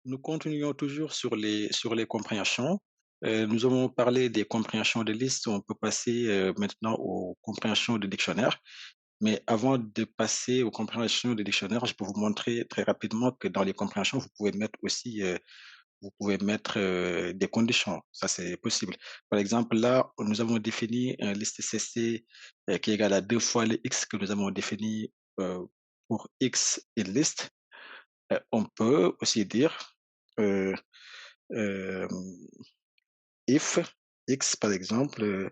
Nous continuons toujours sur les compréhensions. Nous avons parlé des compréhensions de listes, on peut passer, maintenant aux compréhensions de dictionnaire. Mais avant de passer aux compréhensions de dictionnaire, je peux vous montrer très rapidement que dans les compréhensions, vous pouvez mettre aussi, des conditions. Ça, c'est possible. Par exemple, là, nous avons défini un liste CC, qui est égal à 2 fois le X que nous avons défini, pour X une liste. On peut aussi dire, heu, hem, if X, par exemple,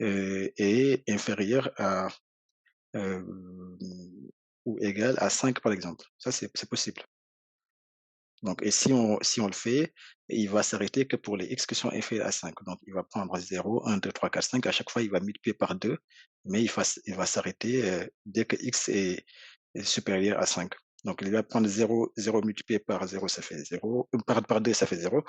est inférieur à, hem, ou égal à 5 par exemple. Ça, c'est possible. Donc et si on le fait, il va s'arrêter que pour les X qui sont inférieurs à 5. Donc il va prendre 0, 1, 2, 3, 4, 5. À chaque fois, il va multiplier par 2, mais il va s'arrêter, dès que X est supérieur à 5. Donc il va prendre 0 multiplié par 0, ça fait 0, par 2, ça fait 0.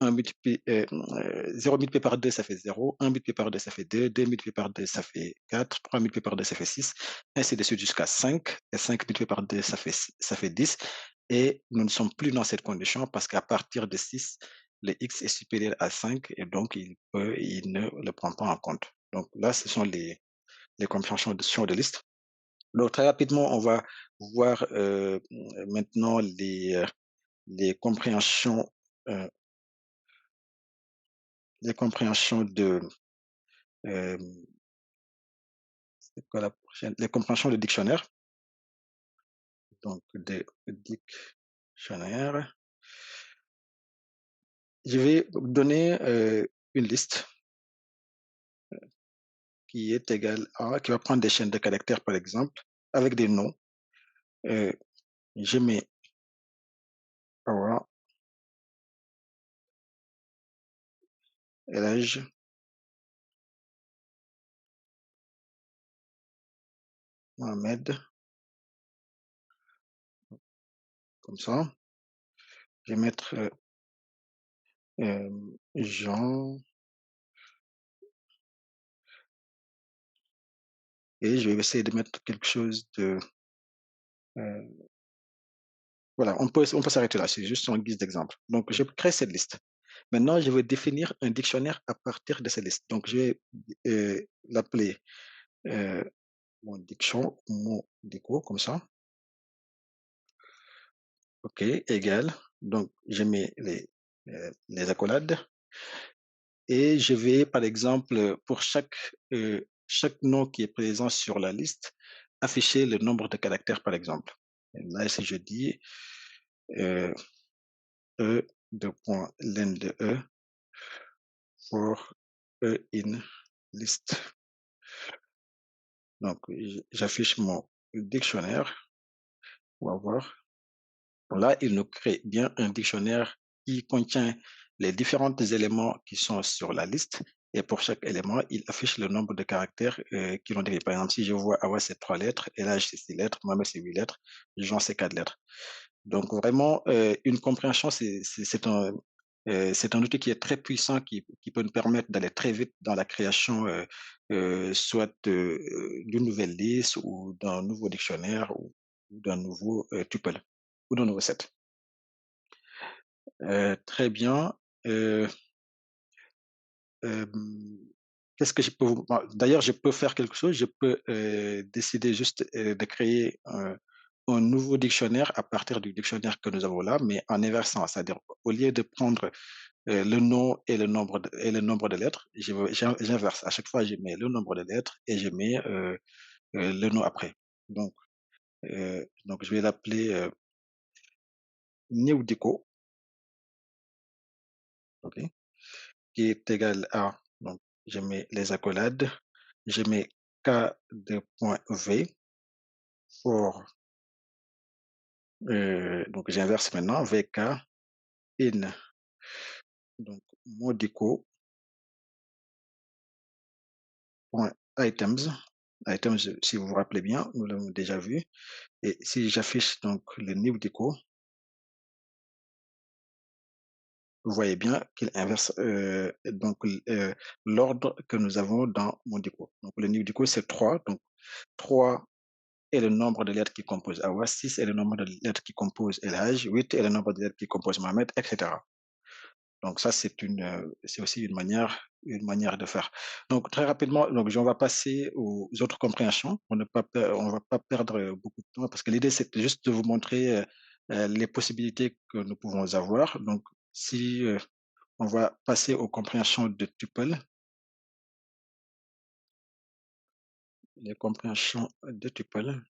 0 multiplié par 2, ça fait 0. 1 multiplié par 2, ça fait 2. 2 multiplié par 2, ça fait 4. 3 multiplié par 2, ça fait 6. Ainsi de suite jusqu'à 5. Et 5 multiplié par 2, ça fait 10. Et nous ne sommes plus dans cette condition parce qu'à partir de 6, le X est supérieur à 5 et donc il ne le prend pas en compte. Donc là, ce sont les compréhensions de liste. Donc très rapidement, on va voir, maintenant les compréhensions, heu, les compréhensions de, hem, c'est quoi la prochaine? Les compréhensions de dictionnaire, donc de dictionnaire. Je vais vous donner, une liste qui est égale à qui va prendre des chaînes de caractères, par exemple, avec des noms. Heu, je mets Awa, Elhadj, Mohamed, comme ça. Je vais mettre, Jean et je vais essayer de mettre quelque chose de, heu, voilà, on peut s'arrêter là, c'est juste en guise d'exemple. Donc je crée cette liste. Maintenant, je vais définir un dictionnaire à partir de cette liste. Donc je vais, l'appeler, heu, mon dico comme ça, OK, égal. Donc je mets les accolades. Et je vais, par exemple, pour chaque nom qui est présent sur la liste, afficher le nombre de caractères, par exemple. Et là, si je dis, heu, E, 2 points, len de E, for E in list. Donc j'affiche mon dictionnaire, on va voir. Là, il nous crée bien un dictionnaire qui contient les différents éléments qui sont sur la liste et pour chaque élément, il affiche le nombre de caractères, qui l'ont défini. Par exemple, si je vois Awa, c'est 3 lettres, Elhadj, c'est 6 lettres, Mohamed, c'est 8 lettres, Jean, c'est 4 lettres. Donc vraiment, une compréhension, c'est un outil qui est très puissant, qui peut nous permettre d'aller très vite dans la création, soit, d'une nouvelle liste ou d'un nouveau dictionnaire ou d'un nouveau, tuple ou d'un nouveau set. Très bien, heu, hem, qu'est-ce que je peux vous d'ailleurs, je peux faire quelque chose, je peux, décider juste, de créer un nouveau dictionnaire à partir du dictionnaire que nous avons là, mais en inversant. C'est-à-dire, au lieu de prendre, le nom et le nombre de lettres, j'inverse. À chaque fois, je mets le nombre de lettres et je mets, le nom après. Donc, je vais l'appeler, new deco, OK, qui est égal à, donc je mets les accolades, je mets K de point V for, donc j'inverse maintenant, VK in, donc modico point items. Items, si vous vous rappelez bien, nous l'avons déjà vu. Et si j'affiche donc le new deco, vous voyez bien qu'il inverse, l'ordre que nous avons dans mon deco. Donc le new deco, c'est 3, donc 3. est le nombre de lettres qui composent Awa, 6 est le nombre de lettres qui composent El Hadj, 8 est le nombre de lettres qui composent Mohamed, et cetera. Donc ça, c'est aussi une manière de faire. Donc très rapidement, donc on va passer aux autres compréhensions pour ne pas per on va pas perdre, beaucoup de temps parce que l'idée, c'était juste de vous montrer, les possibilités que nous pouvons avoir. Donc si, on va passer aux compréhensions de tuples, les compréhensions de tuples.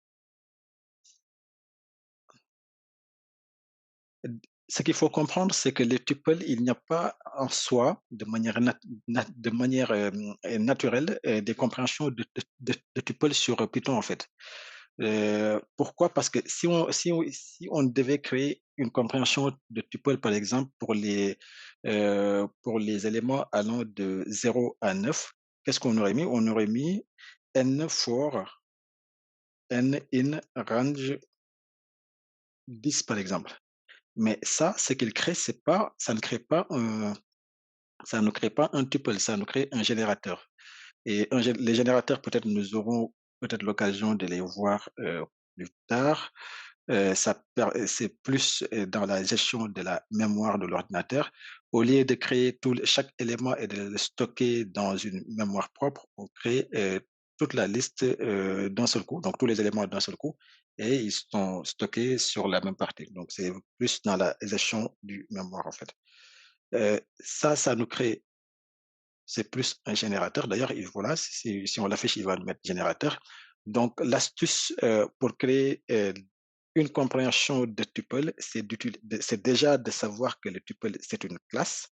Ce qu'il faut comprendre, c'est que les tuples, il n'y a pas en soi, de manière naturelle, des compréhensions de tuples sur Python, en fait. Pourquoi? Parce que si on devait créer une compréhension de tuple, par exemple, pour les éléments allant de 0 à 9, qu'est-ce qu'on aurait mis? On aurait mis n for n in range 10, par exemple. Mais ça, ce qu'il crée, c'est pas ça ne crée pas un tuple, ça nous crée un générateur. Et les générateurs, peut-être, nous aurons peut-être l'occasion de les voir plus tard. C'est plus dans la gestion de la mémoire de l'ordinateur. Au lieu de créer chaque élément et de le stocker dans une mémoire propre, on crée toute la liste d'un seul coup, donc tous les éléments d'un seul coup, et ils sont stockés sur la même partie. Donc c'est plus dans la gestion du mémoire en fait. Ça nous crée, c'est plus un générateur. D'ailleurs, voilà, si on l'affiche, il va mettre générateur. Donc, l'astuce pour créer une compréhension de tuple, c'est déjà de savoir que le tuple, c'est une classe.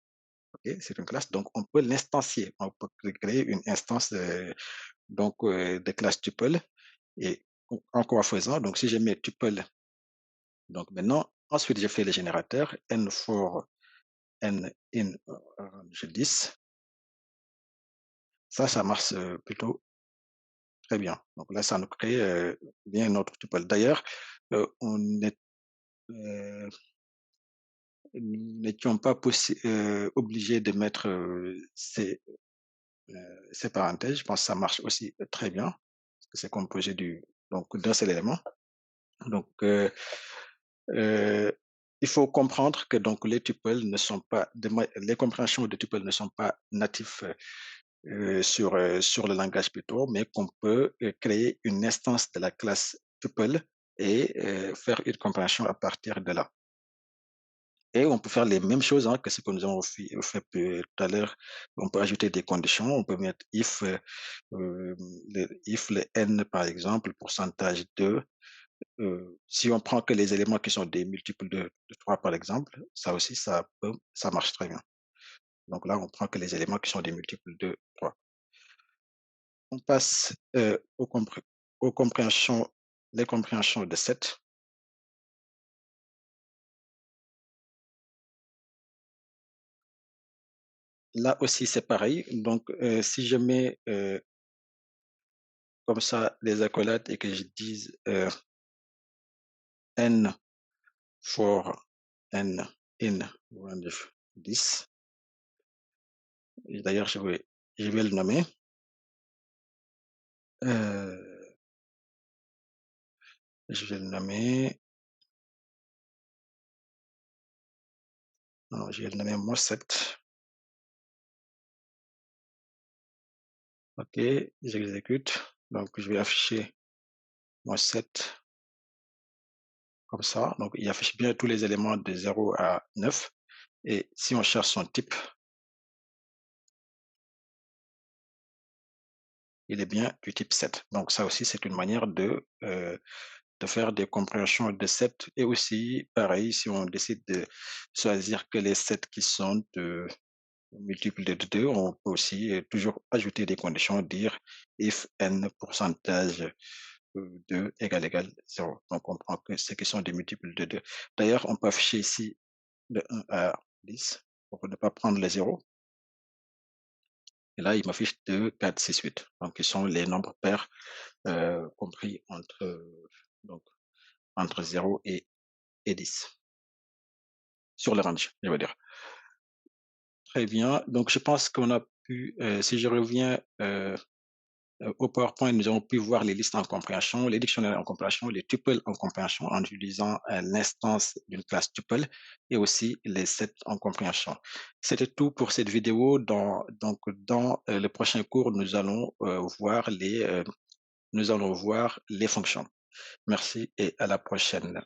Ok, c'est une classe, donc on peut l'instancier. On peut créer une instance de classe tuple. Et en quoi faisant, donc si je mets tuple, donc maintenant, ensuite je fais le générateur n for n in range 10. Ça marche plutôt très bien. Donc là, ça nous crée bien notre tuple. D'ailleurs, on est, euh, nous n'étions pas obligés de mettre ces parenthèses. Je pense que ça marche aussi très bien, parce que c'est composé donc d'un seul élément. Donc, euh, il faut comprendre que donc les tuples ne sont pas, les compréhensions de tuples ne sont pas natifs sur le langage Python, mais qu'on peut créer une instance de la classe tuple et faire une compréhension à partir de là. Et on peut faire les mêmes choses que ce que nous avons fait tout à l'heure. On peut ajouter des conditions, on peut mettre if le n par exemple, pourcentage de, si on prend que les éléments qui sont des multiples de 3 par exemple, ça aussi ça marche très bien. Donc là, on prend que les éléments qui sont des multiples de 3. On passe aux compréhensions, les compréhensions de 7. Là aussi, c'est pareil. Donc, si je mets comme ça les accolades et que je dise n for n in range 10, et d'ailleurs, je vais le nommer. euh, je vais le nommer, non, je vais le nommer moi 7. OK, j'exécute. Donc, je vais afficher moi 7 comme ça. Donc, il affiche bien tous les éléments de 0 à 9. Et si on cherche son type, il est bien du type 7. Donc, ça aussi, c'est une manière de faire des compréhensions de 7. Et aussi, pareil, si on décide de choisir que les 7 qui sont multiples de 2, on peut aussi toujours ajouter des conditions, dire if n pourcentage de égal 0. Donc, on prend que ceux qui sont des multiples de 2. D'ailleurs, on peut afficher ici de 1 à 10 pour ne pas prendre les zéros. Et là, il m'affiche 2, 4, 6, 8. Donc, ils sont les nombres pairs compris donc, entre 0 et 10. Sur le range, je veux dire. Très bien. Donc, je pense qu'on a pu, si je reviens Au PowerPoint, nous avons pu voir les listes en compréhension, les dictionnaires en compréhension, les tuples en compréhension en utilisant l'instance d'une classe tuple et aussi les sets en compréhension. C'était tout pour cette vidéo. Dans le prochain cours, nous allons voir les fonctions. Merci et à la prochaine.